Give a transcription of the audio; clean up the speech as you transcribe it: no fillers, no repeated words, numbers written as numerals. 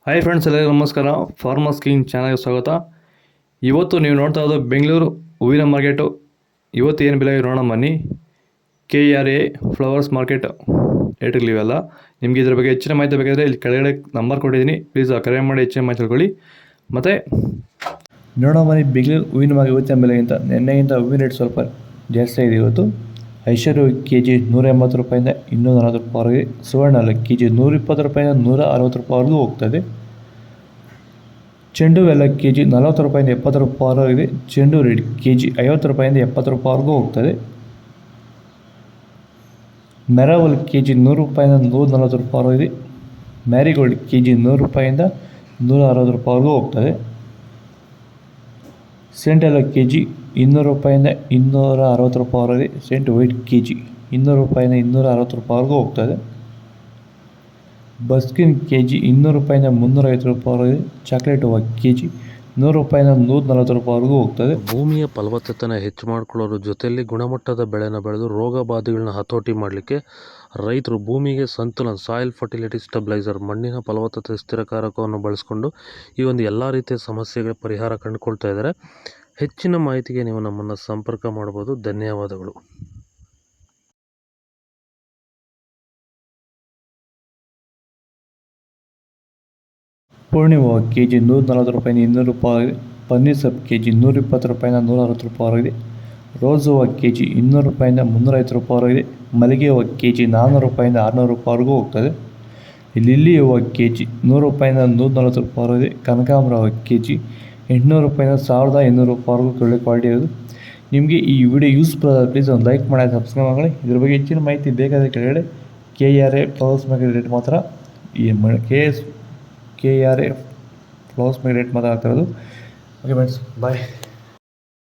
Hi friends, ಎಲ್ಲರಿಗೂ ನಮಸ್ಕಾರ. Farmers king ಚಾನಲ್ಗೆ ಸ್ವಾಗತ. ಇವತ್ತು ನೀವು ನೋಡ್ತಾ ಇರೋದು ಬೆಂಗಳೂರು ಹೂವಿನ ಮಾರ್ಕೆಟು. ಇವತ್ತು ಏನು ಬೆಲೆ ನೋಡೋಣ ಬನ್ನಿ. KRA ಫ್ಲವರ್ಸ್ ಮಾರ್ಕೆಟ್ ರೇಟ್ಗಳಿವೆಲ್ಲ. ನಿಮಗೆ ಇದ್ರ ಬಗ್ಗೆ ಹೆಚ್ಚಿನ ಮಾಹಿತಿ ಬೇಕಾದರೆ ಇಲ್ಲಿ ಕೆಳಗಡೆ ನಂಬರ್ ಕೊಟ್ಟಿದ್ದೀನಿ, ಪ್ಲೀಸ್ ಕರೆ ಮಾಡಿ ಹೆಚ್ಚಿನ ಮಾಹಿತಿ ತಿಳ್ಕೊಳ್ಳಿ. ಮತ್ತು ನೋಡೋಣ ಬನ್ನಿ, ಬೆಂಗಳೂರು ಹೂವಿನ ಮಾರ್ಕೆಟ್ ಇವತ್ತಿನ ಬೆಲೆಗಿಂತ ನಿನ್ನೆಗಿಂತ ಹೂವಿನ ರೇಟ್ ಸ್ವಲ್ಪ ಜಾಸ್ತಿ ಆಗಿದೆ. ಇವತ್ತು ಐಶ್ವರ್ಯ KG 180 ರೂಪಾಯಿಂದ 240 ರೂಪಾಯಿವರೆಗೆ, ಸುವರ್ಣ KG 120 ರೂಪಾಯಿಂದ 160 ರೂಪಾಯಿವರೆಗೂ ಹೋಗ್ತದೆ. ಚೆಂಡು ಎಲ್ಲ KG 40 ರೂಪಾಯಿಂದ 70 ರೂಪಾಯಿವರೆಗಿದೆ. ಚೆಂಡು ರೇಟ್ KG 50 ರೂಪಾಯಿಂದ 70 ರೂಪಾಯಿವರೆಗೂ ಹೋಗ್ತದೆ. ಮೆರವಲ್ KG 100 ರೂಪಾಯಿಂದ 140 ರೂಪಾಯಿವರೆಗಿದೆ. ಮ್ಯಾರಿಗೋಲ್ಡ್ KG 100 ರೂಪಾಯಿಂದ 160 ರೂಪಾಯಿವರೆಗೂ ಹೋಗ್ತದೆ. ಸೆಂಟ್ ಎಲ್ಲ KG 200 ರೂಪಾಯಿಂದ 260 ರೂಪಾಯಿವರೆಗೆ. ಸೆಂಟ್ ವೈಟ್ KG 200 ರೂಪಾಯಿಂದ 260 ರೂಪಾಯಿವರೆಗೂ ಹೋಗ್ತದೆ. ಬಸ್ಕಿನ್ KG 200 ರೂಪಾಯಿಂದ 350 ರೂಪಾಯಿವರೆಗೆ. ಚಾಕ್ಲೇಟ್ ಹೂವು KG 100 ರೂಪಾಯಿಂದ 140 ರೂಪಾಯಿವರೆಗೂ ಹೋಗ್ತದೆ. ಭೂಮಿಯ ಫಲವತ್ತತೆನ ಹೆಚ್ಚು ಮಾಡಿಕೊಳ್ಳೋದ್ರ ಜೊತೆಯಲ್ಲಿ ಗುಣಮಟ್ಟದ ಬೆಳೆನ ಬೆಳೆದು ರೋಗ ಬಾಧೆಗಳನ್ನ ಹತೋಟಿ ಮಾಡಲಿಕ್ಕೆ ರೈತರು ಭೂಮಿಗೆ ಸಂತುಲನ ಸಾಯಿಲ್ ಫರ್ಟಿಲಿಟಿ ಸ್ಟೆಬಿಲೈಸರ್ ಮಣ್ಣಿನ ಫಲವತ್ತತೆ ಸ್ಥಿರಕಾರಕವನ್ನು ಬಳಸಿಕೊಂಡು ಈ ಒಂದು ಎಲ್ಲ ರೀತಿಯ ಸಮಸ್ಯೆಗಳ ಪರಿಹಾರ ಕಂಡುಕೊಳ್ತಾ ಇದ್ದಾರೆ. ಹೆಚ್ಚಿನ ಮಾಹಿತಿಗೆ ನೀವು ನಮ್ಮನ್ನು ಸಂಪರ್ಕ ಮಾಡ್ಬೋದು. ಧನ್ಯವಾದಗಳು. ಪೂರ್ಣಿಮಾ KG 140 ರೂಪಾಯಿಂದ 200 ರೂಪಾಯಿ. ಪನ್ನೀರ್ ಸೊಪ್ಪು KG 120 ರೂಪಾಯಿಂದ 160 ರೂಪಾಯಿವರೆಗಿದೆ. ರೋಸ್ ಹೂವು KG 200 ರೂಪಾಯಿಂದ 350 ರೂಪಾಯಿವರೆಗಿದೆ. ಮಲ್ಲಿಗೆ ಹೂವು KG 400 ರೂಪಾಯಿಂದ 600 ರೂಪಾಯಿವರೆಗೂ ಹೋಗ್ತದೆ. ಲಿಲ್ಲಿ ಹೂವು KG 100 ರೂಪಾಯಿಂದ 140 ರೂಪಾಯಿವರೆಗಿದೆ. ಕನಕಾಂಬರ ಹೂವು KG 800 ರೂಪಾಯಿಂದ 1800 ರೂಪಾಯಿವರೆಗೂ ಒಳ್ಳೆ ಕ್ವಾಲಿಟಿ ಇರೋದು. ನಿಮಗೆ ಈ ವಿಡಿಯೋ ಯೂಸ್ಫುಲ್ ಆದರೆ ಪ್ಲೀಸ್ ಒಂದು ಲೈಕ್ ಮಾಡಿ, ಸಬ್ಸ್ಕ್ರೈಬ್ ಮಾಡಿ. ಇದ್ರ ಬಗ್ಗೆ ಹೆಚ್ಚಿನ ಮಾಹಿತಿ ಬೇಕಾದರೆ ಕೆಳಗಡೆ KRA ಫ್ಲವರ್ಸ್ ಮಾರ್ಕೆಟ್ ರೇಟ್ ಮಾತ್ರ KRA ಫ್ಲವರ್ಸ್ ಮಾರ್ಕೆಟ್ ರೇಟ್ ಮಾತ್ರ ಆಗ್ತಿರೋದು. ಓಕೆ ಫ್ರೆಂಡ್ಸ್, ಬಾಯ್.